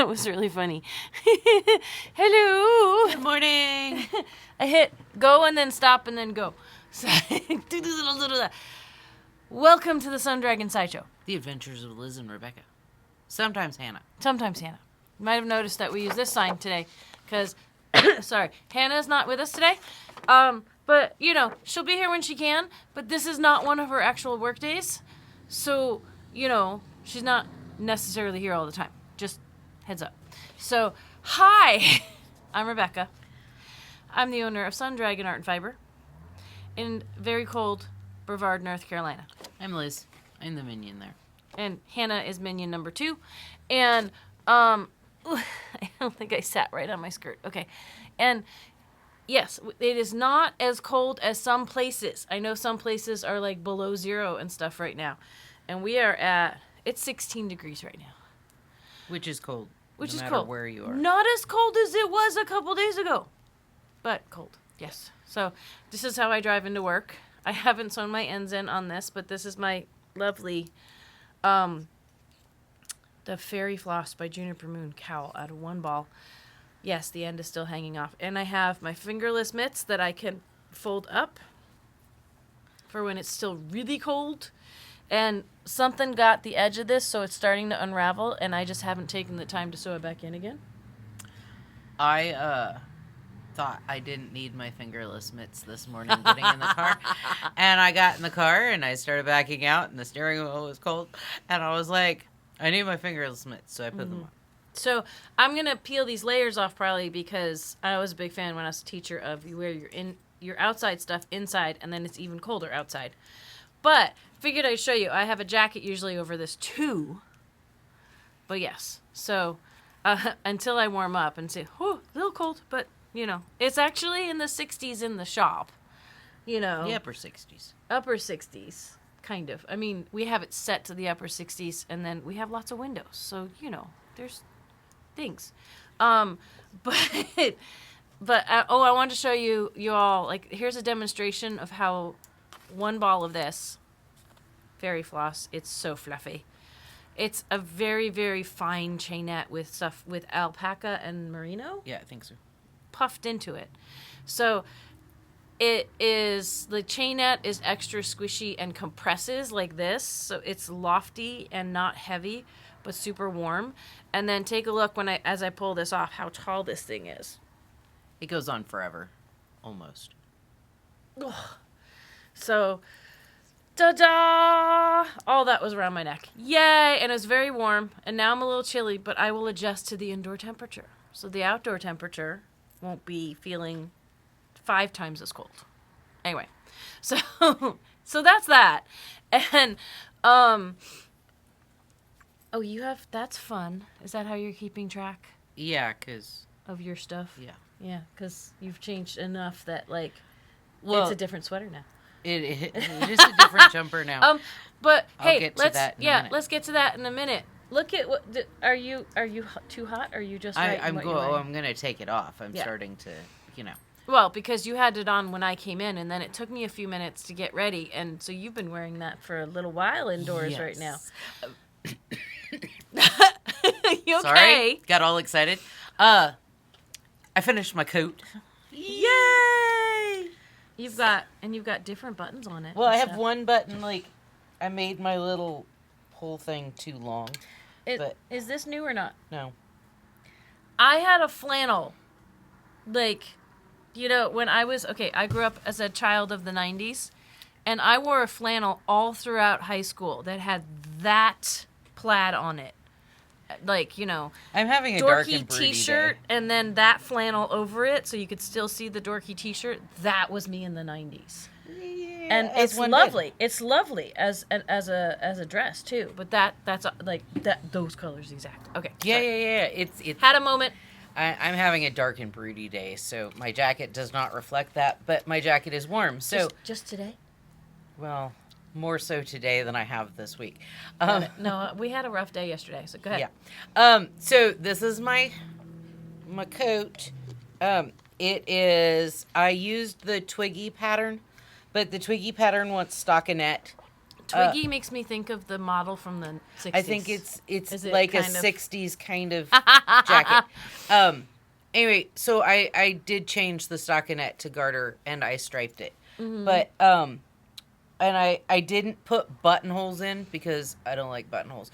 That was really funny. Hello. Good morning. I hit go and then stop and then go. So, welcome to the Sun Dragon Sideshow. The Adventures of Liz and Rebecca. Sometimes Hannah. Sometimes Hannah. You might have noticed that we use this sign today because, sorry, Hannah's not with us today. But, you know, she'll be here when she can, but this is not one of her actual work days. So, you know, she's not necessarily here all the time. Just heads up. So, hi, I'm Rebecca. I'm the owner of Sun Dragon Art and Fiber in very cold Brevard, North Carolina. I'm Liz. I'm the minion there. And Hannah is minion number 2. And, I don't think I sat right on my skirt. Okay. And, yes, it is not as cold as some places. I know some places are like below 0 and stuff right now. And we are at, it's 16 degrees right now. Which is cold. Which no is matter cold. Where you are. Not as cold as it was a couple days ago. But cold, yes. So this is how I drive into work. I haven't sewn my ends in on this, but this is my lovely, the Fairy Floss by Juniper Moon cowl out of one ball. Yes, the end is still hanging off. And I have my fingerless mitts that I can fold up for when it's still really cold. And something got the edge of this, so it's starting to unravel, and I just haven't taken the time to sew it back in again. I thought I didn't need my fingerless mitts this morning getting in the car. And I got in the car, and I started backing out, and the steering wheel was cold. And I was like, I need my fingerless mitts, so I put them on. So I'm going to peel these layers off probably because I was a big fan when I was a teacher of you wear your outside stuff inside, and then it's even colder outside. But figured I'd show you. I have a jacket usually over this too. But yes. So until I warm up and say, oh, a little cold. But, you know, it's actually in the 60s in the shop. You know. The upper 60s. Upper 60s. Kind of. I mean, we have it set to the upper 60s. And then we have lots of windows. So, you know, there's things. I wanted to show you all. Like, here's a demonstration of how one ball of this Fairy Floss, it's so fluffy. It's a very, very fine chainette with stuff with alpaca and merino. Yeah, I think so. Puffed into it. So it is, the chainette is extra squishy and compresses like this. So it's lofty and not heavy, but super warm. And then take a look as I pull this off, how tall this thing is. It goes on forever. Almost. Ugh. So, ta-da! All that was around my neck. Yay! And it was very warm. And now I'm a little chilly, but I will adjust to the indoor temperature. So the outdoor temperature won't be feeling 5 times as cold. Anyway, so that's that. And, that's fun. Is that how you're keeping track? Yeah, because... Of your stuff? Yeah. Yeah, because you've changed enough that, like, well, it's a different sweater now. It is a different jumper now. But I'll hey, get to that in a minute. let's get to that in a minute. Look at what are you too hot? Or are you just right? I'm gonna take it off. I'm starting to, you know. Well, because you had it on when I came in, and then it took me a few minutes to get ready, and so you've been wearing that for a little while indoors right now. You okay? Sorry, got all excited. I finished my coat. Yay! You've got different buttons on it. Well, I have one button, like, I made my little whole thing too long. Is this new or not? No. I had a flannel. Like, you know, when I grew up as a child of the 90s, and I wore a flannel all throughout high school that had that plaid on it. Like, you know, I'm having a dark and dorky broody t-shirt day. and then that flannel over it so you could still see the dorky t-shirt. That was me in the 90s. Yeah, and it's lovely. It's lovely as a dress too. But that's like those colors exactly. Okay. Yeah, sorry. yeah. It's had a moment. I'm having a dark and broody day, so my jacket does not reflect that, but my jacket is warm. So just today? Well, more so today than I have this week. No, we had a rough day yesterday, so go ahead. Yeah. So this is my coat. It is, I used the Twiggy pattern, but the Twiggy pattern wants stockinette. Twiggy makes me think of the model from the 60s. I think it's Is it like a kind of- 60s kind of jacket. Anyway, so I did change the stockinette to garter and I striped it. Mm-hmm. But and I didn't put buttonholes in because I don't like buttonholes.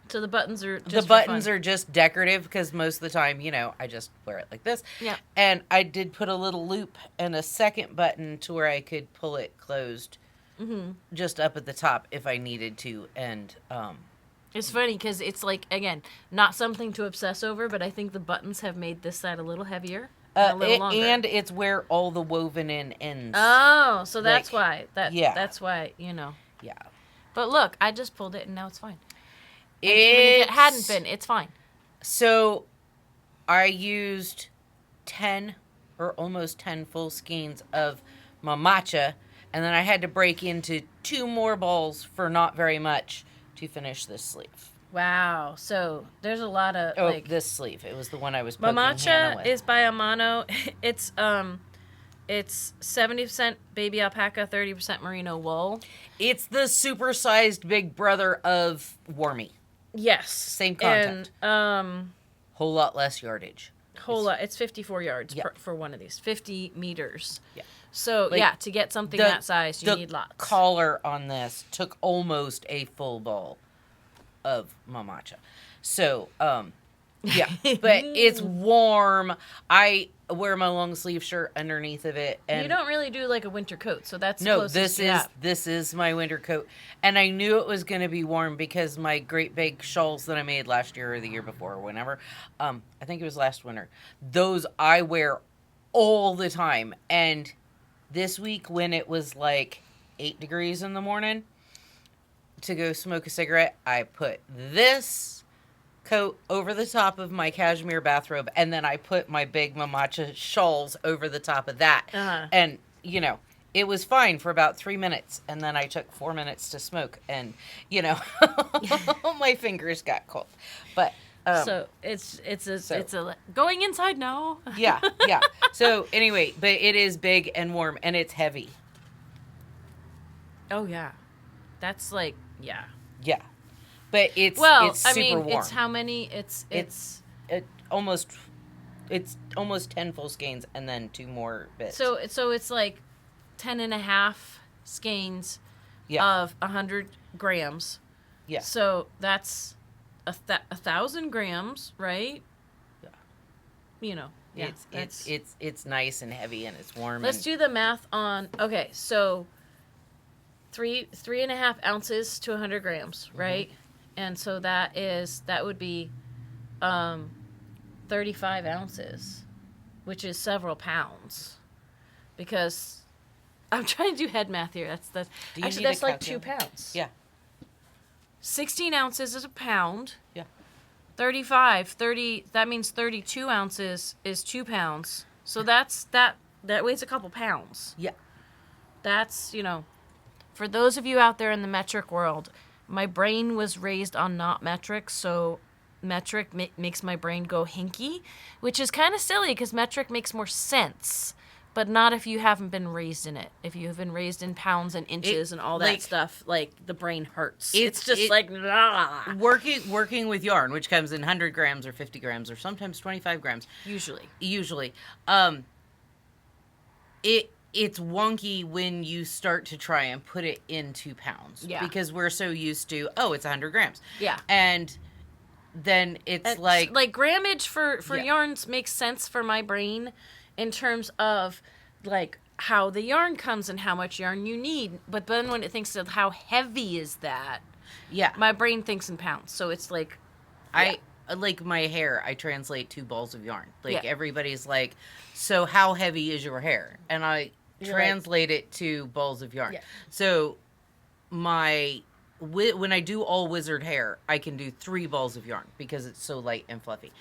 So the buttons are just The buttons are just decorative because most of the time, I just wear it like this. Yeah. And I did put a little loop and a second button to where I could pull it closed just up at the top if I needed to. And It's funny because it's like, again, not something to obsess over, but I think the buttons have made this side a little heavier and a little longer. and it's where all the woven in ends. Oh, so that's Like, why. That's why, Yeah. But look, I just pulled it and now it's fine. And even if it hadn't been, it's fine. So I used 10 or almost 10 full skeins of mamacha, and then I had to break into 2 more balls for not very much to finish this sleeve. Wow. So there's a lot of This sleeve. It was the one I was poking Hannah Mamacha with. is by Amano. It's 70% baby alpaca, 30% merino wool. It's the supersized big brother of Warmy. Yes. Same content. And Whole lot less yardage. whole lot. It's 54 yards Yeah. for one of these. 50 meters. Yeah. So Like, to get something that size, you need lots. The collar on this took almost a full ball of mamacha. So, yeah, but it's warm. I wear my long sleeve shirt underneath of it, and you don't really do like a winter coat, so that's the no, closest you have. this is my winter coat, and I knew it was going to be warm because my great big shawls that I made last year or the year before, or whenever, I think it was last winter. Those I wear all the time, and this week when it was like 8 degrees in the morning to go smoke a cigarette, I put this coat over the top of my cashmere bathrobe, and then I put my big mamacha shawls over the top of that. Uh-huh. And, it was fine for about 3 minutes, and then I took 4 minutes to smoke, and, my fingers got cold. But So it's a going inside now. yeah. So anyway, but it is big and warm, and it's heavy. Oh yeah, that's like yeah. Yeah, but it's super warm. It's how many? It's almost 10 full skeins and then 2 more bits. so it's like 10 and a half skeins of 100 grams. Yeah. So that's 1,000 grams, right? Yeah. Yeah. It's nice and heavy and it's warm. Let's do the math on. Okay, so 3.5 ounces to 100 grams, right? And so that would be 35 ounces, which is several pounds. Because I'm trying to do head math here. That's like 2 pounds. Yeah. 16 ounces is a pound. Yeah. 30, that means 32 ounces is 2 pounds. So that weighs a couple pounds. Yeah. That's, for those of you out there in the metric world, my brain was raised on not metric, so metric makes my brain go hinky, which is kind of silly because metric makes more sense, but not if you haven't been raised in it. If you have been raised in pounds and inches and all that stuff, like the brain hurts. It's just like, blah. Working with yarn, which comes in 100 grams or 50 grams or sometimes 25 grams. Usually. It's wonky when you start to try and put it into pounds. Yeah. Because we're so used to, it's 100 grams. Yeah. And then it's like grammage for yarns makes sense for my brain in terms of like how the yarn comes and how much yarn you need. But then when it thinks of how heavy is that, my brain thinks in pounds. So it's like, I like my hair, I translate 2 balls of yarn. Everybody's like, so how heavy is your hair? And I translate it to balls of yarn. Yeah. So when I do all wizard hair, I can do 3 balls of yarn because it's so light and fluffy.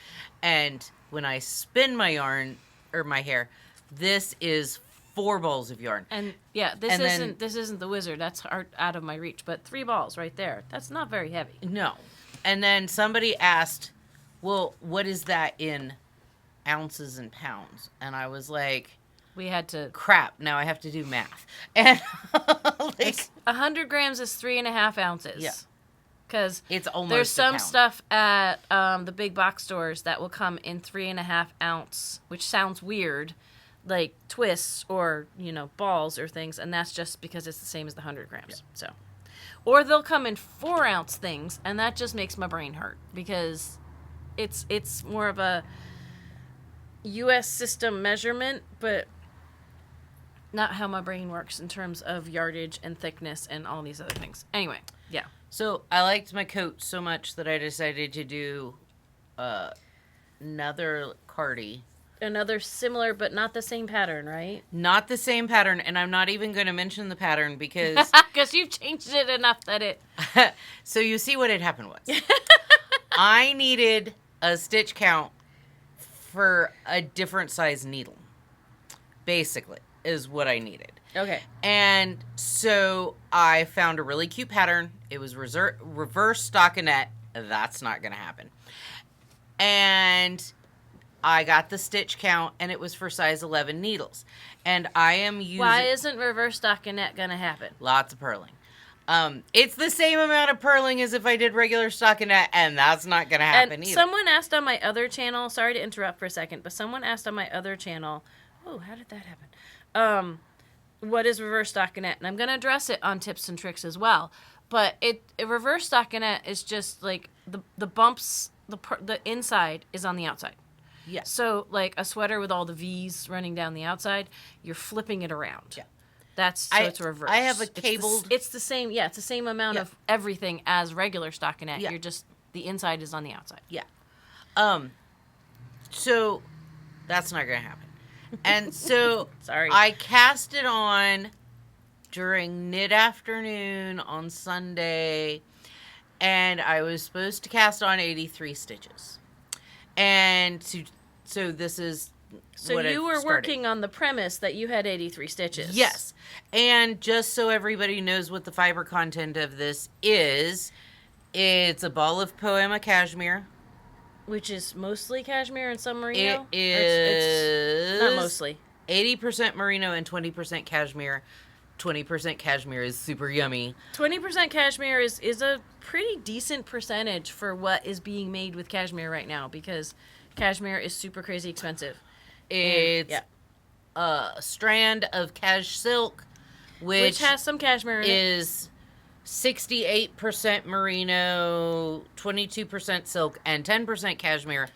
And when I spin my yarn or my hair, this is 4 balls of yarn. And this isn't the wizard. That's out of my reach. But 3 balls right there. That's not very heavy. No. And then somebody asked, well, what is that in ounces and pounds? And I was like, we had to. Crap, now I have to do math. And like, 100 grams is 3.5 ounces. Yeah. Because it's almost there's a some pound. stuff at the big box stores that will come in 3.5 ounce, which sounds weird, like twists or, balls or things, and that's just because it's the same as the 100 grams. Yeah. So, or they'll come in 4 ounce things, and that just makes my brain hurt because it's more of a U.S. system measurement, but not how my brain works in terms of yardage and thickness and all these other things. Anyway, yeah. So I liked my coat so much that I decided to do another cardi. Another similar, but not the same pattern, right? Not the same pattern, and I'm not even going to mention the pattern because... Because you've changed it enough that it... So you see what had happened was. I needed a stitch count for a different size needle. Basically, is what I needed. Okay. And so I found a really cute pattern. It was reverse stockinette. That's not going to happen. And I got the stitch count, and it was for size 11 needles. And I am using... Why isn't reverse stockinette going to happen? Lots of purling. It's the same amount of purling as if I did regular stockinette, and that's not going to happen either. Someone asked on my other channel, sorry to interrupt for a second, but someone asked on my other channel, oh, how did that happen? What is reverse stockinette? And I'm going to address it on tips and tricks as well. But a reverse stockinette is just like the bumps, the inside is on the outside. Yeah. So like a sweater with all the V's running down the outside, you're flipping it around. Yeah. It's reverse. I have a cabled... It's the same, it's the same amount of everything as regular stockinette. Yeah. You're just, the inside is on the outside. Yeah. So that's not going to happen. And so Sorry. I cast it on during mid-afternoon on Sunday, and I was supposed to cast on 83 stitches. And so this is So what you I've were started. working on the premise that you had 83 stitches. Yes. And just so everybody knows what the fiber content of this is, it's a ball of Poema cashmere. Which is mostly cashmere and some merino? It is... It's not mostly. 80% merino and 20% cashmere. 20% cashmere is super yummy. 20% cashmere is a pretty decent percentage for what is being made with cashmere right now because cashmere is super crazy expensive. It's a strand of cash silk, Which has some cashmere in it. is 68% merino, 22% silk, and 10% cashmere.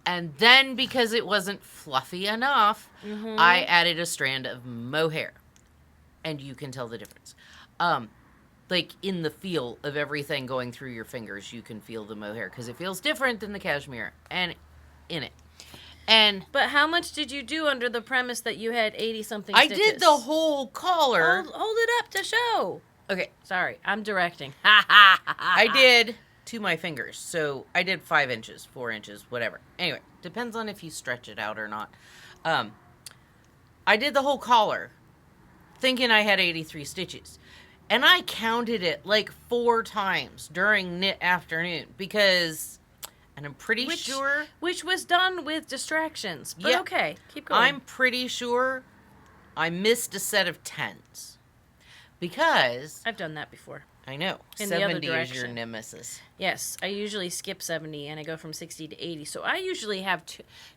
And then, because it wasn't fluffy enough, I added a strand of mohair. And you can tell the difference. Like, in the feel of everything going through your fingers, you can feel the mohair. Because it feels different than the cashmere. And in it. And But how much did you do under the premise that you had 80-something I stitches? did the whole collar. Hold it up to show. Okay. Sorry, I'm directing. I did to my fingers. So I did 5 inches, 4 inches, whatever. Anyway, depends on if you stretch it out or not. I did the whole collar thinking I had 83 stitches. And I counted it like 4 times during knit afternoon because, and I'm pretty sure. Which was done with distractions. But Yeah. okay, keep going. I'm pretty sure I missed a set of 10s. Because, I've done that before. I know, In the other 70 is your direction. nemesis. Yes, I usually skip 70 and I go from 60 to 80. So I usually have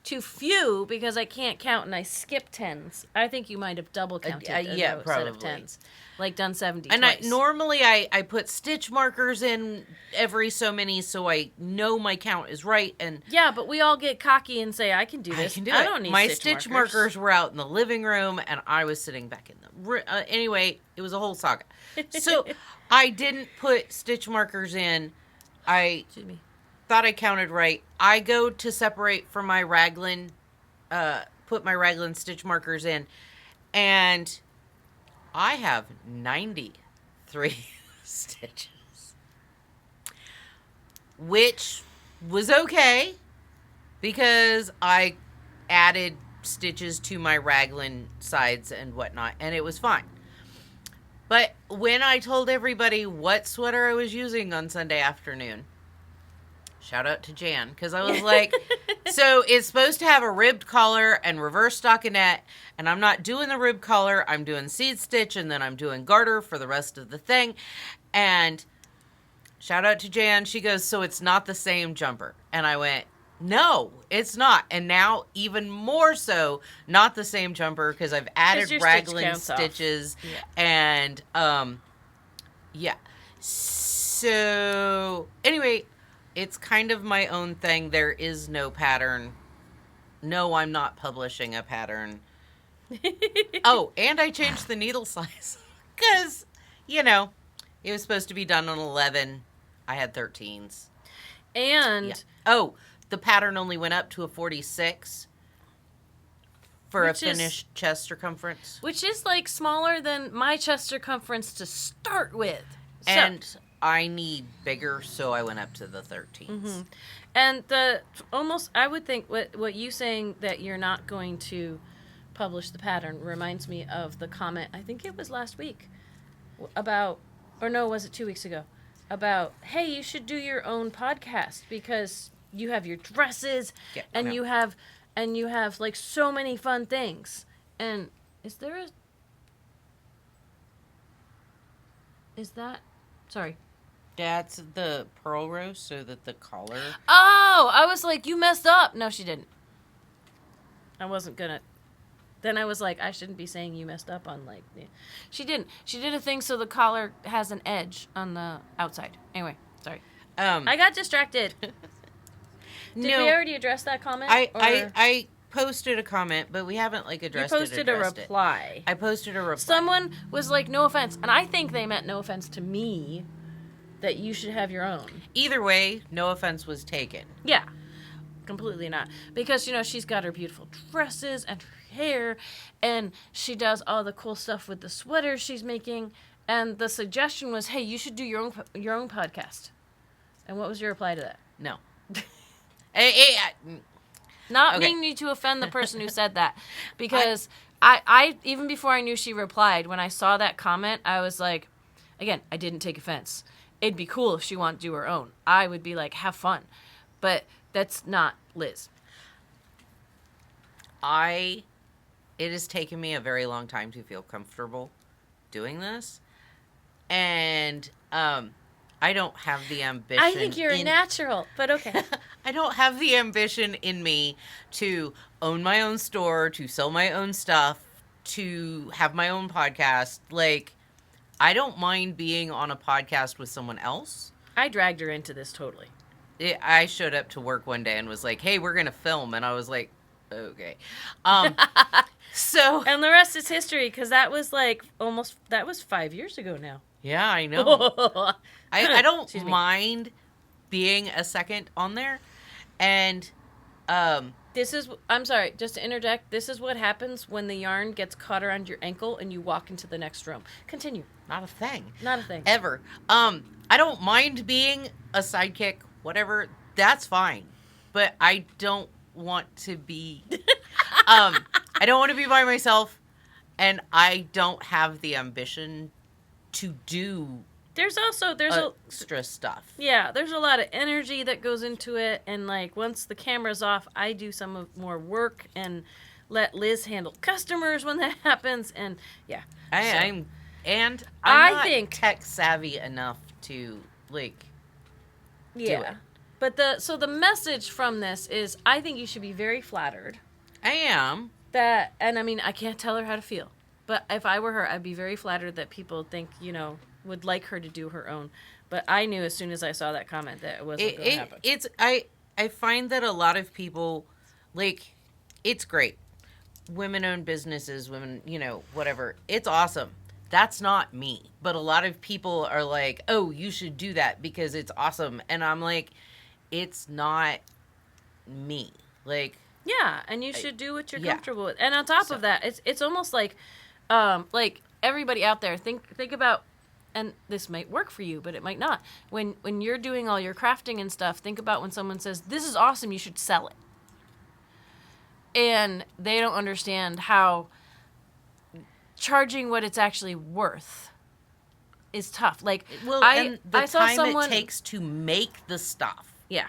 too few because I can't count and I skip 10s. I think you might have double counted a yeah, set of probably. 10s. Like done 70 And twice. normally I put stitch markers in every so many so I know my count is right. And Yeah, but we all get cocky and say, I can do I this. can do I it. don't need My stitch stitch markers were out in the living room and I was sitting back in the anyway, it was a whole saga. So I didn't put stitch markers in. I Excuse me. thought I counted right. I go to separate from my raglan, put my raglan stitch markers in, and I have 93 stitches. Which was okay, because I added stitches to my raglan sides and whatnot, and it was fine. But when I told everybody what sweater I was using on Sunday afternoon, Shout out to Jan, because I was like, so it's supposed to have a ribbed collar and reverse stockinette, and I'm not doing the ribbed collar. I'm doing seed stitch, and then I'm doing garter for the rest of the thing. And shout out to Jan. She goes, so it's not the same jumper. And I went, no, it's not. And now even more so, not the same jumper, because I've added raglan stitches. Yeah. And, yeah. So, anyway, it's kind of my own thing. There is no pattern. No, I'm not publishing a pattern. Oh, and I changed the needle size. Because, it was supposed to be done on 11. I had 13s. And... Yeah. Oh, the pattern only went up to a 46 for a finished chest circumference. Which is, like, smaller than my chest circumference to start with. And I need bigger, so I went up to the 13s. Mm-hmm. And I would think what you saying that you're not going to publish the pattern reminds me of the comment, I think it was last week, about, or no, was it 2 weeks ago? About, hey, you should do your own podcast because you have your dresses and you have like so many fun things. And sorry. That's the pearl row so that the collar. Oh, I was like, you messed up. No, she didn't. I wasn't gonna. Then I was like, I shouldn't be saying you messed up on, like... She didn't. She did a thing so the collar has an edge on the outside. Anyway, sorry. I got distracted. Did we already address that comment? I posted a comment, but we haven't, like, addressed it. You posted a reply. I posted a reply. Someone was like, no offense. And I think they meant no offense to me, that you should have your own. Either way, no offense was taken. Yeah. Completely not. Because, she's got her beautiful dresses and her hair, and she does all the cool stuff with the sweaters she's making, and the suggestion was, hey, you should do your own podcast. And what was your reply to that? No. Not meaning to offend the person who said that, because I even before I knew she replied, when I saw that comment, I was like, again, I didn't take offense. It'd be cool if she wanted to do her own. I would be like, have fun. But that's not Liz. It has taken me a very long time to feel comfortable doing this. And I don't have the ambition. I think you're a natural, but okay. I don't have the ambition in me to own my own store, to sell my own stuff, to have my own podcast. Like, I don't mind being on a podcast with someone else. I dragged her into this totally. I showed up to work one day and was like, hey, we're going to film. And I was like, okay. So. And the rest is history, because that was that was 5 years ago now. Yeah, I know. I don't mind being a second on there. And I'm sorry, just to interject, this is what happens when the yarn gets caught around your ankle and you walk into the next room. Continue. Not a thing. Not a thing. Ever. I don't mind being a sidekick, whatever. That's fine. But I don't want to be I don't want to be by myself, and I don't have the ambition to do there's extra stuff. Yeah, there's a lot of energy that goes into it, and like once the camera's off, I do some more work and let Liz handle customers when that happens, and yeah. I'm not tech savvy enough to do it. But the message from this is, I think you should be very flattered. I am. And I mean, I can't tell her how to feel. But if I were her, I'd be very flattered that people think, would like her to do her own. But I knew as soon as I saw that comment that it wasn't going to happen. I find that a lot of people, it's great. Women-owned businesses, women, whatever. It's awesome. That's not me. But a lot of people are like, oh, you should do that because it's awesome. And I'm like, it's not me. Yeah, and you should do what you're comfortable with. And on top of that, it's almost like everybody out there, think about, and this might work for you, but it might not. When you're doing all your crafting and stuff, think about when someone says, this is awesome, you should sell it. And they don't understand how charging what it's actually worth is tough. And the time it takes to make the stuff. Yeah.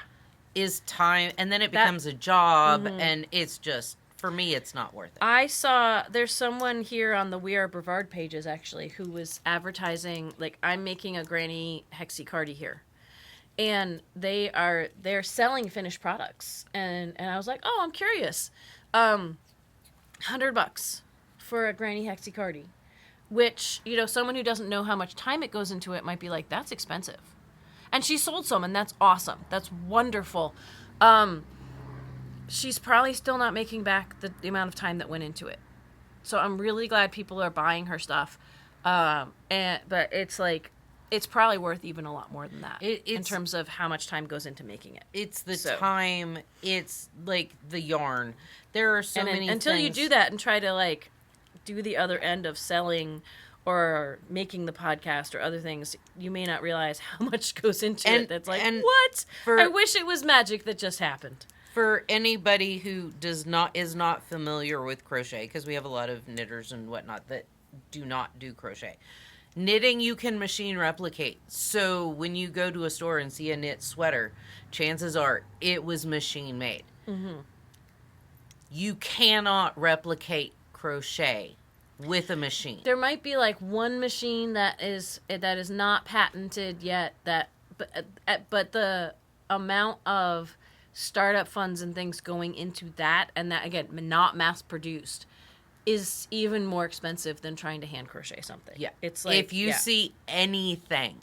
is time, and then it becomes a job, Mm-hmm. and it's just, for me, it's not worth it. I saw there's someone here on the We Are Brevard pages actually who was advertising, like, I'm making a granny hexi-cardi here. And they're selling finished products. And I was like, oh, I'm curious. $100 for a granny hexi-cardi. Which, you know, someone who doesn't know how much time it goes into it might be like, that's expensive. And she sold some, and that's awesome. That's wonderful. She's probably still not making back the amount of time that went into it. So I'm really glad people are buying her stuff. But it's like, it's probably worth even a lot more than that in terms of how much time goes into making it. It's the time. It's like the yarn. There are so many until things. you do that and try to like do the other end of selling or making the podcast or other things, you may not realize how much goes into it. That's like, what? I wish it was magic that just happened. For anybody who is not familiar with crochet, because we have a lot of knitters and whatnot that do not do crochet. Knitting you can machine replicate. So when you go to a store and see a knit sweater, chances are it was machine made. Mm-hmm. You cannot replicate crochet with a machine. There might be like one machine that is not patented yet, but the amount of startup funds and things going into that, and that, again, not mass produced, is even more expensive than trying to hand crochet something. Yeah. It's like, if you see anything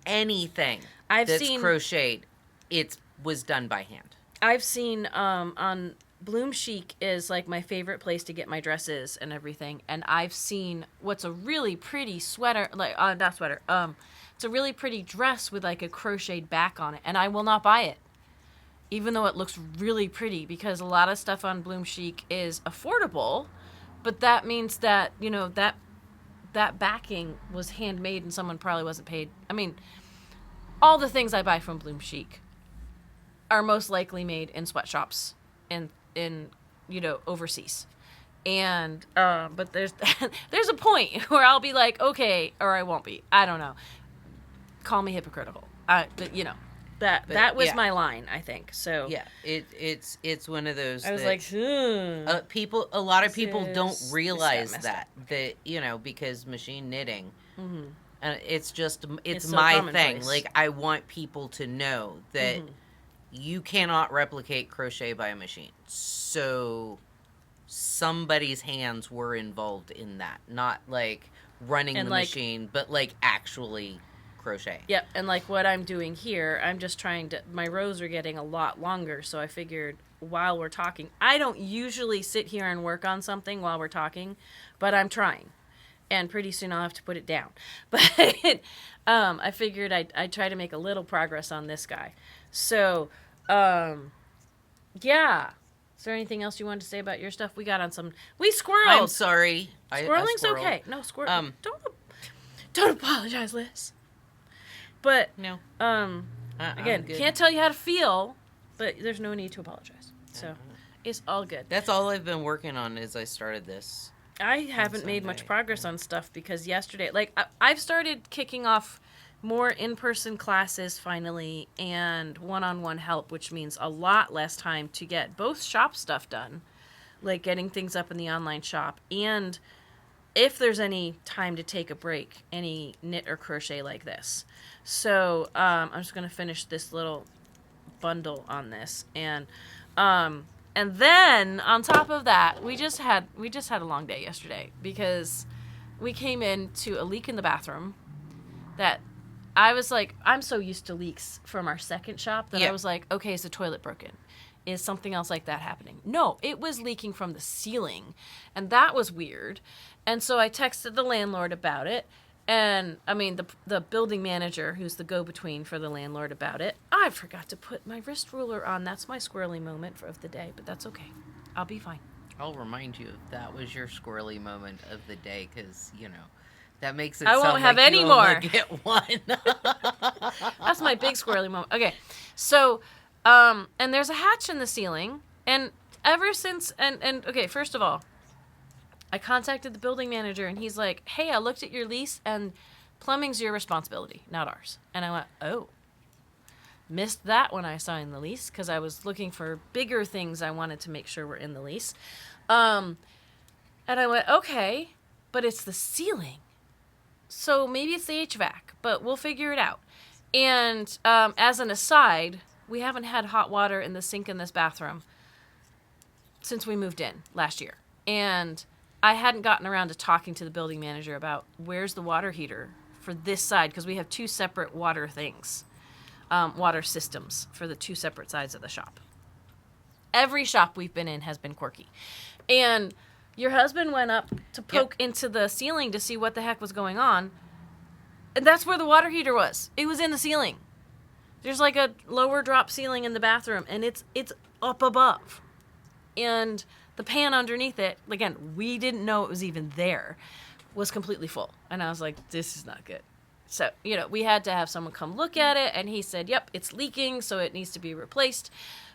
I've that's seen crocheted, it was done by hand. I've seen on Bloom Chic is like my favorite place to get my dresses and everything, and I've seen what's a really pretty sweater, like not sweater, it's a really pretty dress with like a crocheted back on it, and I will not buy it, even though it looks really pretty, because a lot of stuff on Bloom Chic is affordable, but that means that, you know, that backing was handmade and someone probably wasn't paid. I mean, all the things I buy from Bloom Chic are most likely made in sweatshops in you know, overseas. And but there's a point where I'll be like, okay, or I won't be. I don't know. Call me hypocritical. But you know, that was my line, I think. So yeah, it's one of those. I was like, a lot of people don't realize that you know, because machine knitting, it's just it's so my commonplace. thing. Like, I want people to know that you cannot replicate crochet by a machine. So somebody's hands were involved in that, not like running the machine, but like actually crochet. Yep, and like what I'm doing here, I'm just trying to, my rows are getting a lot longer, so I figured while we're talking, I don't usually sit here and work on something while we're talking, but I'm trying. And pretty soon I'll have to put it down. But I figured I'd try to make a little progress on this guy. So, yeah. Is there anything else you wanted to say about your stuff? We got on some... We squirreled. I'm sorry. Squirreling's okay. No, don't apologize, Liz. But, no. Again, can't tell you how to feel, but there's no need to apologize. So, it's all good. That's all I've been working on as I started this. I haven't made much progress on stuff because yesterday, like, I've started kicking off more in-person classes finally and one-on-one help, which means a lot less time to get both shop stuff done, like getting things up in the online shop, and if there's any time to take a break, any knit or crochet like this. So I'm just going to finish this little bundle on this, and then on top of that, we just had a long day yesterday because we came into a leak in the bathroom that I was like, I'm so used to leaks from our second shop that I was like, okay, is the toilet broken? Is something else like that happening? No, it was leaking from the ceiling, and that was weird. And so I texted the landlord about it, and I mean the building manager, who's the go-between for the landlord about it. I forgot to put my wrist ruler on. That's my squirrely moment of the day, but that's okay. I'll be fine. I'll remind you if that was your squirrely moment of the day, because, you know, that makes it I sound won't have like any you more. only get one. That's my big squirrely moment. Okay, so, and there's a hatch in the ceiling, and ever since, and okay, first of all, I contacted the building manager, and he's like, hey, I looked at your lease, and plumbing's your responsibility, not ours. And I went, oh. Missed that when I signed the lease because I was looking for bigger things I wanted to make sure were in the lease. And I went, okay, but it's the ceiling. So maybe it's the HVAC, but we'll figure it out. And as an aside, we haven't had hot water in the sink in this bathroom since we moved in last year. And I hadn't gotten around to talking to the building manager about where's the water heater for this side, because we have two separate water things, water systems for the two separate sides of the shop. Every shop we've been in has been quirky. And your husband went up to poke into the ceiling to see what the heck was going on. And that's where the water heater was. It was in the ceiling. There's like a lower drop ceiling in the bathroom, and it's up above. And the pan underneath it, again, we didn't know it was even there, was completely full. And I was like, this is not good. So, we had to have someone come look at it, and he said, yep, it's leaking, so it needs to be replaced.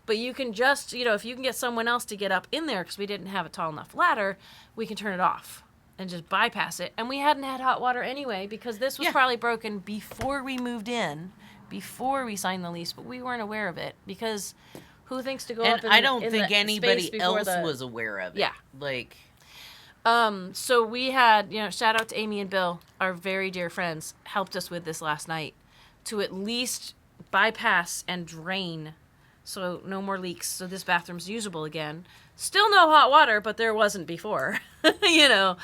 But you can just, if you can get someone else to get up in there, because we didn't have a tall enough ladder, we can turn it off and just bypass it. And we hadn't had hot water anyway, because this was probably broken before we moved in, before we signed the lease, but we weren't aware of it, because who thinks to go up in I don't in think the anybody space else before was aware of it. Yeah. Like... So we had, shout out to Amy and Bill, our very dear friends, helped us with this last night to at least bypass and drain, so no more leaks, so this bathroom's usable again. Still no hot water, but there wasn't before, and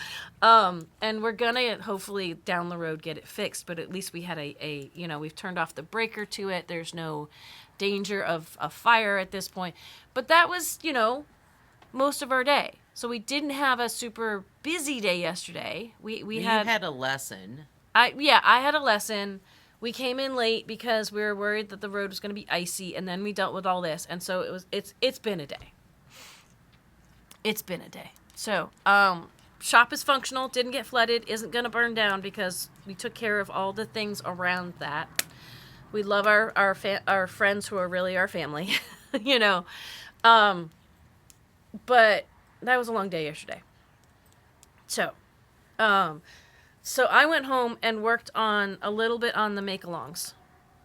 we're gonna hopefully down the road get it fixed, but at least we had we've turned off the breaker to it. There's no danger of a fire at this point, but that was, most of our day. So we didn't have a super busy day yesterday. We had a lesson. I had a lesson. We came in late because we were worried that the road was going to be icy, and then we dealt with all this, and so it's been a day. It's been a day. So, shop is functional, didn't get flooded, isn't going to burn down because we took care of all the things around that. We love our friends who are really our family, But that was a long day yesterday. So I went home and worked on a little bit on the make-alongs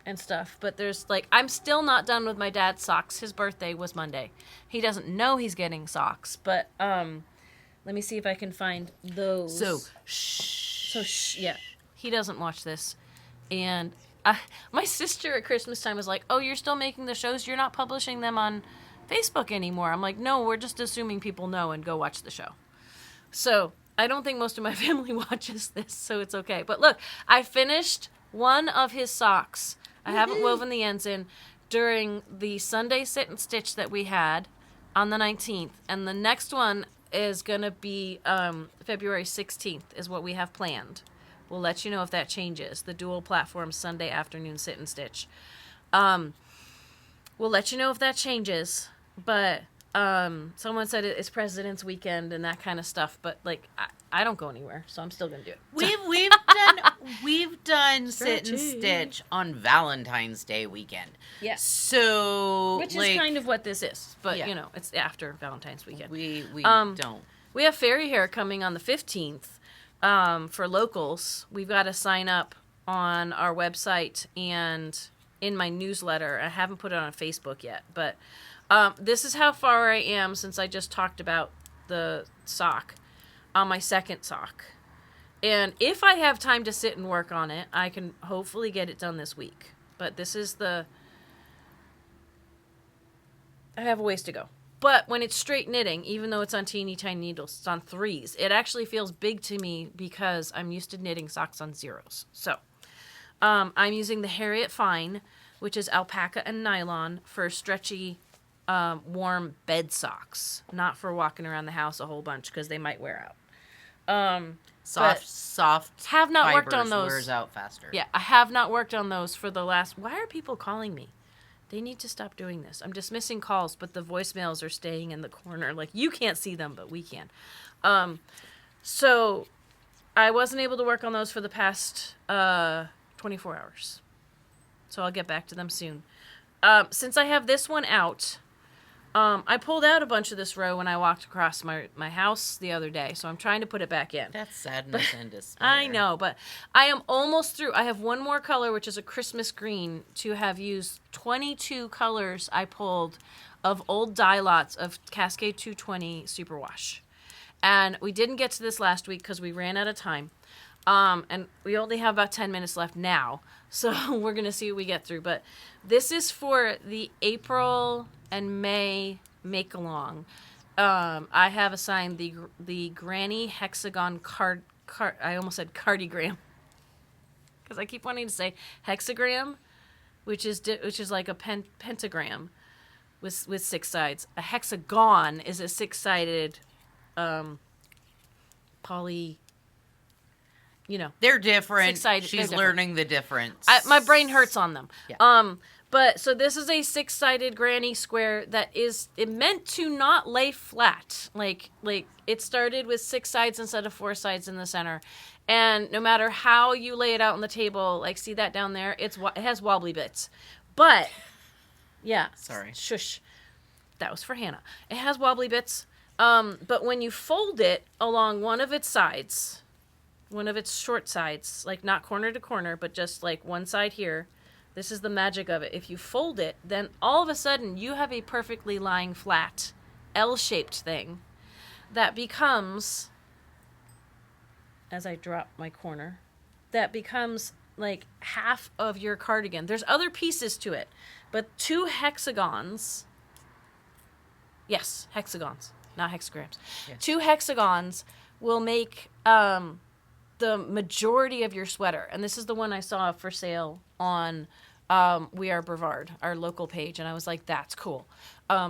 and stuff. But there's I'm still not done with my dad's socks. His birthday was Monday. He doesn't know he's getting socks. But let me see if I can find those. Yeah. He doesn't watch this. And my sister at Christmas time was like, oh, you're still making the shows? You're not publishing them on Facebook anymore. I'm like, no, we're just assuming people know and go watch the show. So I don't think most of my family watches this, so it's okay. But look, I finished one of his socks. I haven't woven the ends in during the Sunday sit and stitch that we had on the 19th. And the next one is going to be February 16th is what we have planned. We'll let you know if that changes. The dual platform Sunday afternoon sit and stitch. We'll let you know if that changes. But someone said it's President's Weekend and that kind of stuff. But I don't go anywhere, so I'm still gonna do it. We've done sit and stitch on Valentine's Day weekend. Yes. So which is kind of what this is, but it's after Valentine's weekend. We don't. We have Fairy Hair coming on the 15th for locals. We've got to sign up on our website and in my newsletter. I haven't put it on Facebook yet, but this is how far I am since I just talked about the sock on my second sock. And if I have time to sit and work on it, I can hopefully get it done this week. But this is I have a ways to go. But when it's straight knitting, even though it's on teeny tiny needles, it's on 3s, it actually feels big to me because I'm used to knitting socks on 0s. So I'm using the Harriet Fine, which is alpaca and nylon, for stretchy, warm bed socks. Not for walking around the house a whole bunch because they might wear out. Soft. Have not worked on those. Wears out faster. Yeah, I have not worked on those for the last. Why are people calling me? They need to stop doing this. I'm dismissing calls, but the voicemails are staying in the corner. You can't see them, but we can. So I wasn't able to work on those for the past 24 hours. So I'll get back to them soon. Since I have this one out, I pulled out a bunch of this row when I walked across my house the other day, so I'm trying to put it back in. That's sadness and despair. I know, but I am almost through. I have one more color, which is a Christmas green, to have used 22 colors I pulled of old dye lots of Cascade 220 Superwash. And we didn't get to this last week because we ran out of time. And we only have about 10 minutes left now. So we're going to see what we get through. But this is for the April and May make-along. I have assigned the Granny Hexagon I almost said cardigram. Because I keep wanting to say hexagram, which is like a pentagram with 6 sides. A hexagon is a 6-sided poly... They're different. Six-sided, She's they're learning the difference. my brain hurts on them. Yeah. But so this is a 6-sided granny square that is meant to not lay flat. Like it started with 6 sides instead of 4 sides in the center. And no matter how you lay it out on the table, like see that down there, it has wobbly bits. But yeah. Sorry. Shush. That was for Hannah. It has wobbly bits. But when you fold it along one of its sides, one of its short sides, like not corner to corner, but just like one side here. This is the magic of it. If you fold it, then all of a sudden you have a perfectly lying flat L-shaped thing that becomes, as I drop my corner, that becomes like half of your cardigan. There's other pieces to it, but 2 hexagons. Yes, hexagons, not hexagrams. Yes. 2 hexagons will make the majority of your sweater. And this is the one I saw for sale on We Are Brevard, our local page. And I was like, that's cool.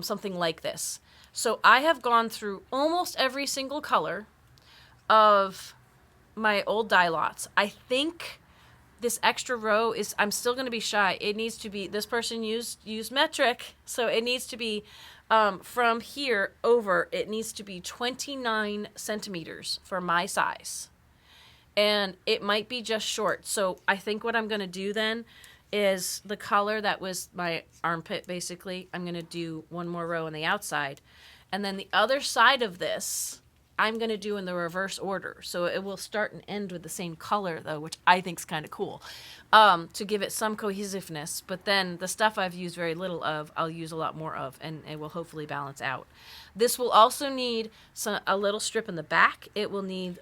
Something like this. So I have gone through almost every single color of my old dye lots. I think this extra row is, I'm still going to be shy. It needs to be, this person used metric. So it needs to be from here over, it needs to be 29 centimeters for my size. And it might be just short. So I think what I'm going to do then is the color that was my armpit, basically, I'm going to do one more row on the outside. And then the other side of this, I'm going to do in the reverse order. So it will start and end with the same color, though, which I think is kind of cool, to give it some cohesiveness. But then the stuff I've used very little of, I'll use a lot more of, and it will hopefully balance out. This will also need a little strip in the back. It will need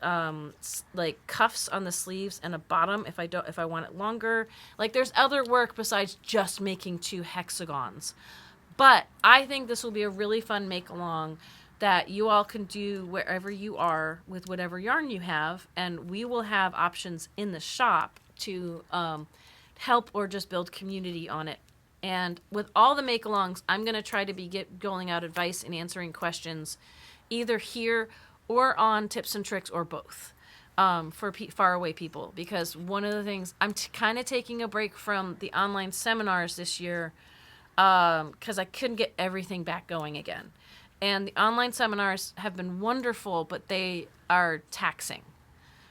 like cuffs on the sleeves and a bottom if I want it longer. Like there's other work besides just making 2 hexagons. But I think this will be a really fun make-along that you all can do wherever you are with whatever yarn you have, and we will have options in the shop to help or just build community on it. And with all the make-alongs, I'm going to try to be going out advice and answering questions either here or on Tips and Tricks or both for faraway people. Because one of the things, I'm kind of taking a break from the online seminars this year because I couldn't get everything back going again. And the online seminars have been wonderful, but they are taxing.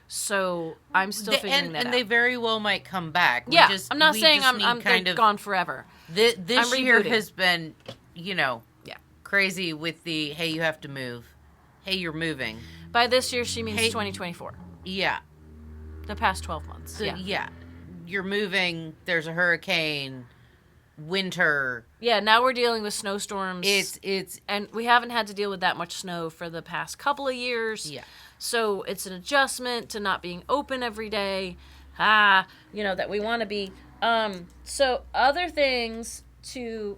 So I'm still figuring that out. And they very well might come back. I'm not saying I'm gone forever. This year has been, crazy with the, hey, you have to move. Hey, you're moving. By this year, she means 2024. Yeah. The past 12 months. So, yeah. You're moving. There's a hurricane. Winter. Yeah, now we're dealing with snowstorms. And we haven't had to deal with that much snow for the past couple of years. Yeah. So it's an adjustment to not being open every day. That we want to be. So other things to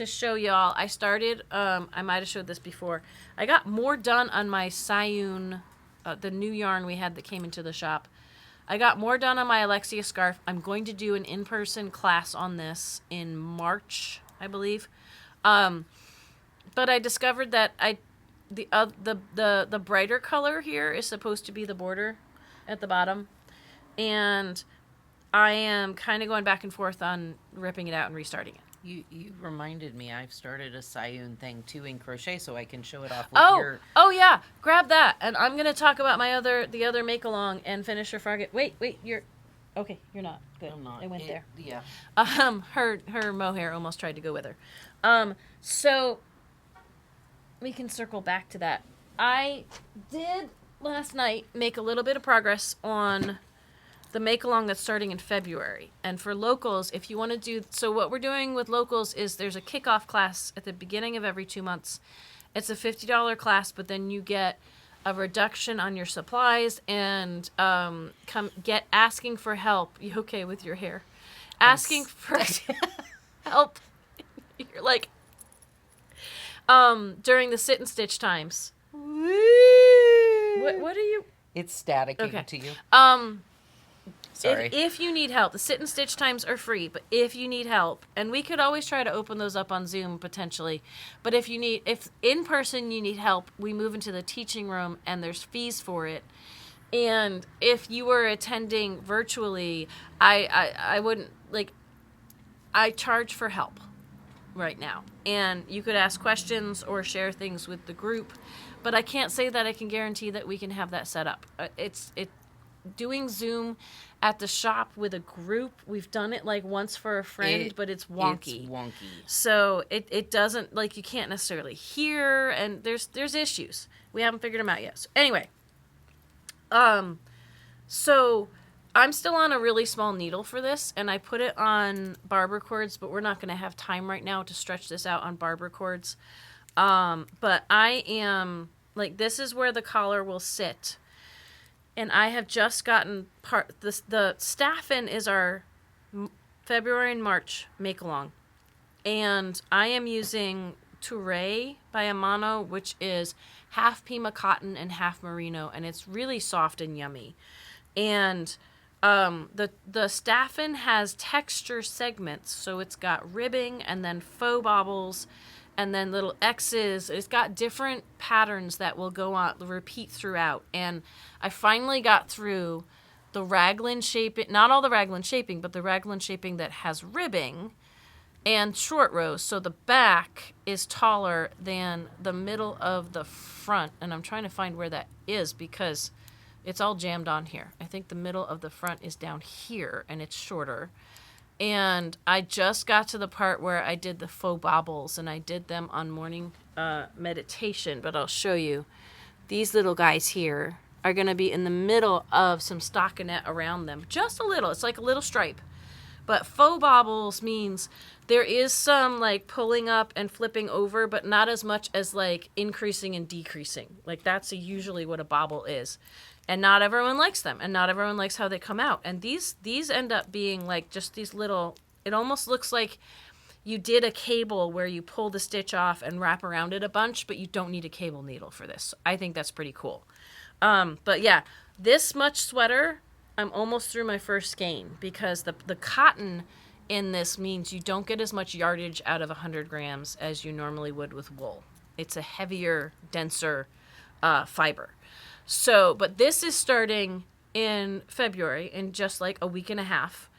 show y'all. I started, I might have showed this before. I got more done on my Scion, the new yarn we had that came into the shop. I got more done on my Alexia scarf. I'm going to do an in-person class on this in March, I believe. But I discovered that the brighter color here is supposed to be the border at the bottom. And I am kind of going back and forth on ripping it out and restarting it. You reminded me, I've started a Scion thing too in crochet, so I can show it off with your... Oh yeah, grab that. And I'm going to talk about the other make-along and finish her frog. Wait, you're... Okay, you're not. Good. I'm not. It went there. Yeah. Her mohair almost tried to go with her. So we can circle back to that. I did last night make a little bit of progress on the make-along that's starting in February. And for locals, if you want to do... So what we're doing with locals is there's a kickoff class at the beginning of every 2 months. It's a $50 class, but then you get a reduction on your supplies and asking for help. You okay with your hair? Asking for help. You're like... during the sit and stitch times. What are you... It's staticking to you. Sorry. If you need help, the sit and stitch times are free, but if you need help, and we could always try to open those up on Zoom potentially, but if in person you need help, we move into the teaching room and there's fees for it. And if you were attending virtually, I wouldn't, like, I charge for help right now. And you could ask questions or share things with the group, but I can't say that I can guarantee that we can have that set up. Doing Zoom at the shop with a group, we've done it like once for a friend, but it's wonky. It's wonky. So it doesn't, like, you can't necessarily hear, and there's issues. We haven't figured them out yet. So anyway, so I'm still on a really small needle for this, and I put it on barber cords, but we're not going to have time right now to stretch this out on barber cords. But I am, like, this is where the collar will sit. And I have just gotten the staff-in is our February and March make-along. And I am using Hooray by Amano, which is half Pima cotton and half merino. And it's really soft and yummy. And the staff-in has texture segments. So it's got ribbing and then faux bobbles and then little X's. It's got different patterns that will go on, repeat throughout. And I finally got through the raglan shaping, not all the raglan shaping, but the raglan shaping that has ribbing and short rows. So the back is taller than the middle of the front. And I'm trying to find where that is because it's all jammed on here. I think the middle of the front is down here and it's shorter. And I just got to the part where I did the faux bobbles, and I did them on morning meditation, but I'll show you. These little guys here are going to be in the middle of some stockinette around them. Just a little. It's like a little stripe. But faux bobbles means there is some, like, pulling up and flipping over, but not as much as, like, increasing and decreasing. Like, that's usually what a bobble is. And not everyone likes them, and not everyone likes how they come out. And these end up being, like, just these little... It almost looks like you did a cable where you pull the stitch off and wrap around it a bunch, but you don't need a cable needle for this. I think that's pretty cool. But, yeah, this much sweater, I'm almost through my first skein, because the cotton in this means you don't get as much yardage out of 100 grams as you normally would with wool. It's a heavier, denser fiber. So, but this is starting in February, in just like a week and a half.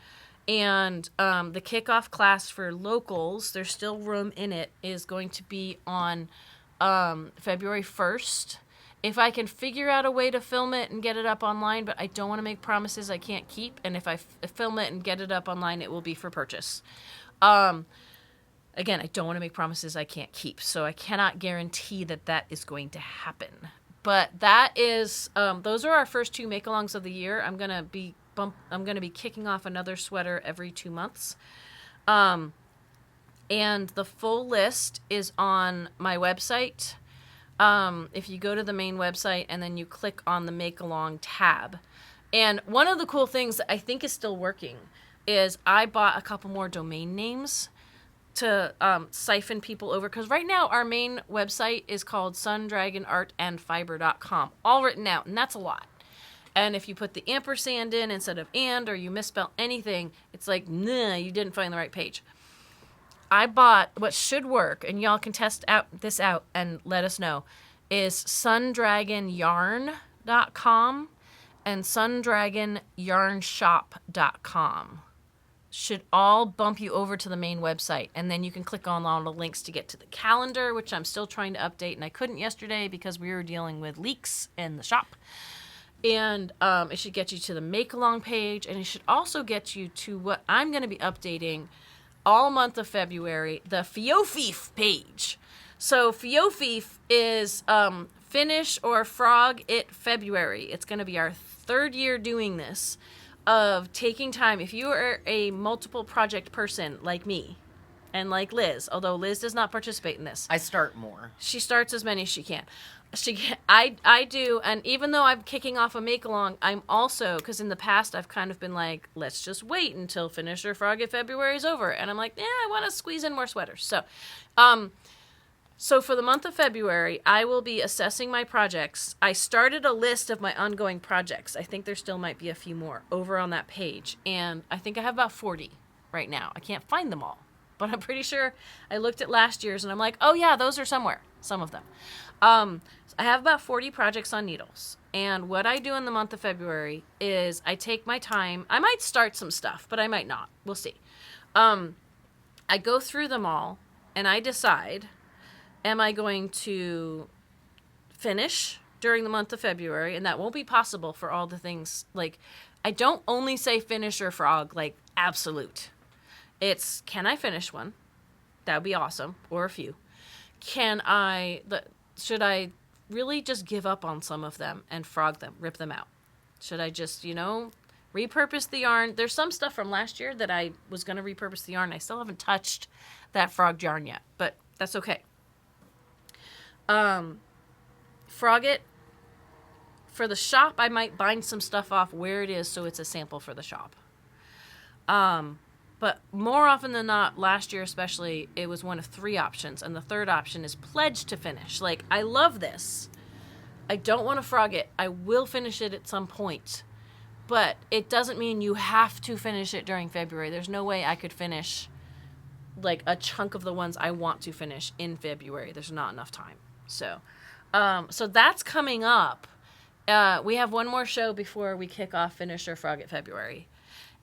And the kickoff class for locals, there's still room in it, is going to be on February 1st. If I can figure out a way to film it and get it up online, but I don't want to make promises I can't keep. And if I film it and get it up online, it will be for purchase. Again, I don't want to make promises I can't keep. So I cannot guarantee that is going to happen. But that is, those are our first 2 make-alongs of the year. I'm gonna be kicking off another sweater every 2 months, and the full list is on my website. If you go to the main website and then you click on the make-along tab, and one of the cool things that I think is still working is I bought a couple more domain names to siphon people over, because right now our main website is called sundragonartandfiber.com, all written out, and that's a lot. And if you put the ampersand in instead of and, or you misspell anything, it's like, nah, you didn't find the right page. I bought what should work, and y'all can test this out and let us know, is sundragonyarn.com and sundragonyarnshop.com. Should all bump you over to the main website, and then you can click on all the links to get to the calendar, which I'm still trying to update, and I couldn't yesterday because we were dealing with leaks in the shop. And it should get you to the make-along page, and it should also get you to what I'm going to be updating all month of February, the FIOFIF page. So FIOFIF is Finish or Frog It February. It's going to be our 3rd year doing this, of taking time. If you are a multiple project person like me and like Liz, although Liz does not participate in this. I start more. She starts as many as she can. I do, and even though I'm kicking off a make-along, I'm also, because in the past I've kind of been like, let's just wait until Finish or Frog It February is over. And I'm like, I want to squeeze in more sweaters. So for the month of February, I will be assessing my projects. I started a list of my ongoing projects. I think there still might be a few more over on that page. And I think I have about 40 right now. I can't find them all, but I'm pretty sure I looked at last year's and I'm like, oh yeah, those are somewhere, some of them. I have about 40 projects on needles. And what I do in the month of February is I take my time. I might start some stuff, but I might not. We'll see. I go through them all and I decide, am I going to finish during the month of February? And that won't be possible for all the things. Like, I don't only say finish or frog, like absolute. It's, can I finish one? That would be awesome. Or a few. Should I really just give up on some of them and frog them, rip them out? Should I just, repurpose the yarn? There's some stuff from last year that I was going to repurpose the yarn. I still haven't touched that frog yarn yet, but that's okay. Frog it. For the shop, I might bind some stuff off where it is so it's a sample for the shop. But more often than not, last year especially, it was one of 3 options. And the 3rd option is pledge to finish. Like, I love this. I don't want to frog it. I will finish it at some point. But it doesn't mean you have to finish it during February. There's no way I could finish, like, a chunk of the ones I want to finish in February. There's not enough time. So that's coming up. We have one more show before we kick off Finish or Frog It February.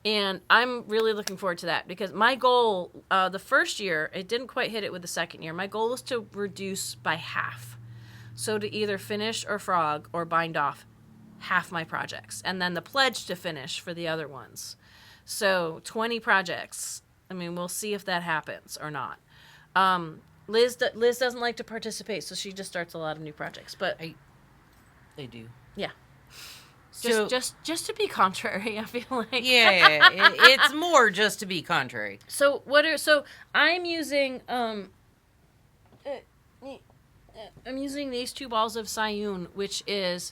And I'm really looking forward to that because my goal, the first year, it didn't quite hit it with the second year. My goal is to reduce by half. So to either finish or frog or bind off half my projects. And then the pledge to finish for the other ones. So 20 projects. I mean, we'll see if that happens or not. Liz doesn't like to participate, so she just starts a lot of new projects. But They do. Yeah. So, Just to be contrary, I feel like. Yeah, it's more just to be contrary. So I'm using I'm using these 2 balls of Siyun, which is,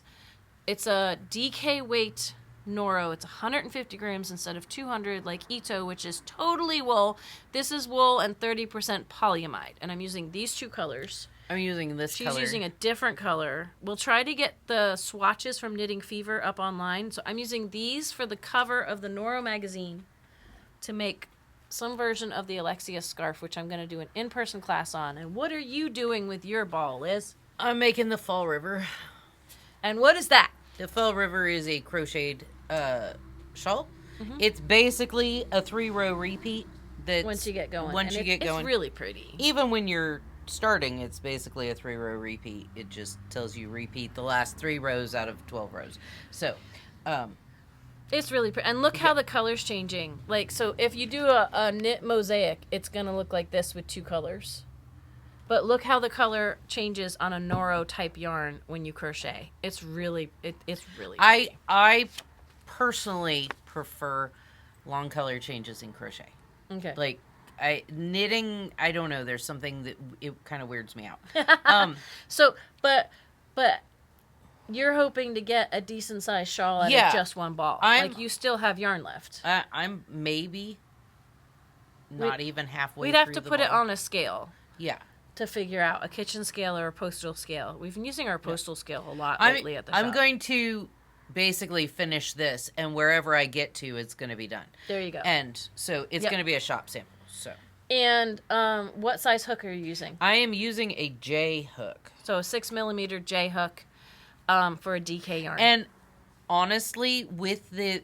it's a DK weight Noro. It's 150 grams instead of 200 like Ito, which is totally wool. This is wool and 30% polyamide, and I'm using these 2 colors. I'm using this color. She's using a different color. We'll try to get the swatches from Knitting Fever up online. So I'm using these for the cover of the Noro magazine to make some version of the Alexia scarf, which I'm going to do an in-person class on. And what are you doing with your ball, Liz? I'm making the Fall River. And what is that? The Fall River is a crocheted shawl. Mm-hmm. It's basically a 3-row repeat. Once you get going. It's really pretty. Even when you're starting, it's basically a 3-row repeat. It just tells you repeat the last 3 rows out of 12 rows. So, it's really pretty. And look how the color's changing. Like, so if you do a knit mosaic, it's going to look like this with 2 colors. But look how the color changes on a Noro type yarn when you crochet. It's really pretty. I personally prefer long color changes in crochet. Okay. Like, knitting, I don't know. There's something that it kind of weirds me out. But you're hoping to get a decent sized shawl out of just 1 ball. Like, you still have yarn left. I'm maybe not even halfway. We'd have to put it on a scale. Yeah. To figure out a kitchen scale or a postal scale. We've been using our postal scale a lot lately at the shop. I'm going to basically finish this, and wherever I get to, it's going to be done. There you go. And so it's going to be a shop sample. So. And what size hook are you using? I am using a J hook. So a 6mm J hook for a DK yarn. And honestly, with the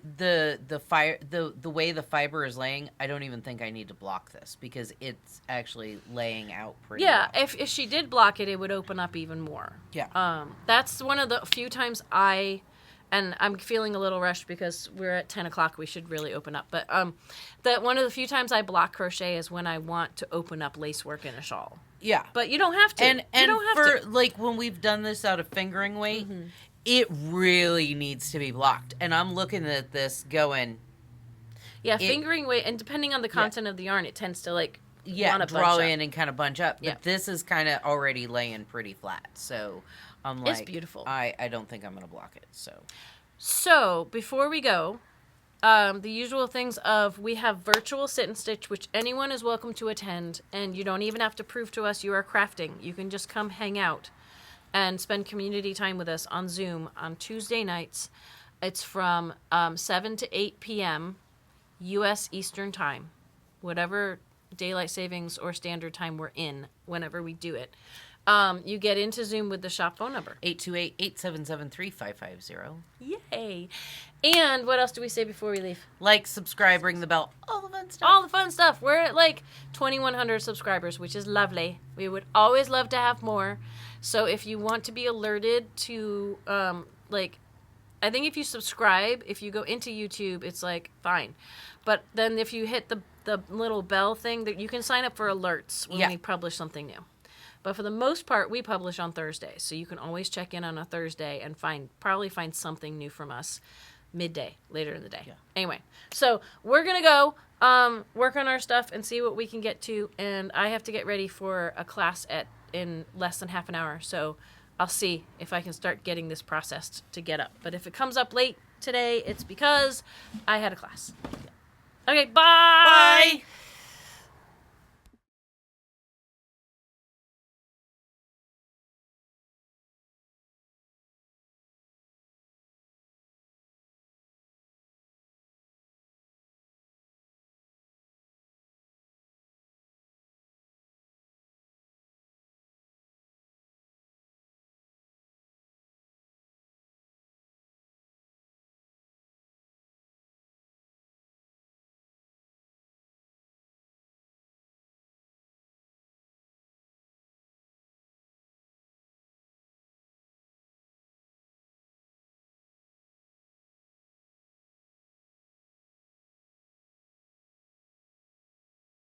way the fiber is laying, I don't even think I need to block this because it's actually laying out pretty well. If she did block it, it would open up even more. Yeah. That's one of the few times and I'm feeling a little rushed because we're at 10 o'clock. We should really open up. But one of the few times I block crochet is when I want to open up lace work in a shawl. Yeah. But you don't have to. And you don't have for, to. like, when we've done this out of fingering weight, Mm-hmm. it really needs to be blocked. And I'm looking at this going... Yeah, fingering weight, and depending on the content of the yarn, it tends to, like, wanna draw bunch in up. and kind of bunch up. Yeah. But this is kind of already laying pretty flat. So I'm like... It's beautiful. I don't think I'm going to block it, So, before we go... the usual things of we have virtual sit and stitch, which anyone is welcome to attend, and you don't even have to prove to us you are crafting. You can just come hang out and spend community time with us on Zoom on Tuesday nights. It's from 7 to 8 p.m. U.S. Eastern Time, whatever daylight savings or standard time we're in whenever we do it. You get into Zoom with the shop phone number. 828-877-3550. Yay. And what else do we say before we leave? Like, subscribe, ring the bell. All the fun stuff. All the fun stuff. We're at like 2,100 subscribers, which is lovely. We would always love to have more. So if you want to be alerted to, I think if you subscribe, if you go into YouTube, it's like, fine. But then if you hit the little bell thing, that you can sign up for alerts when we publish something new. But for the most part, we publish on Thursdays. So you can always check in on a Thursday and probably find something new from us midday, later in the day. Yeah. Anyway, so we're going to go work on our stuff and see what we can get to. And I have to get ready for a class in less than half an hour. So I'll see if I can start getting this processed to get up. But if it comes up late today, it's because I had a class. Okay, bye! Bye!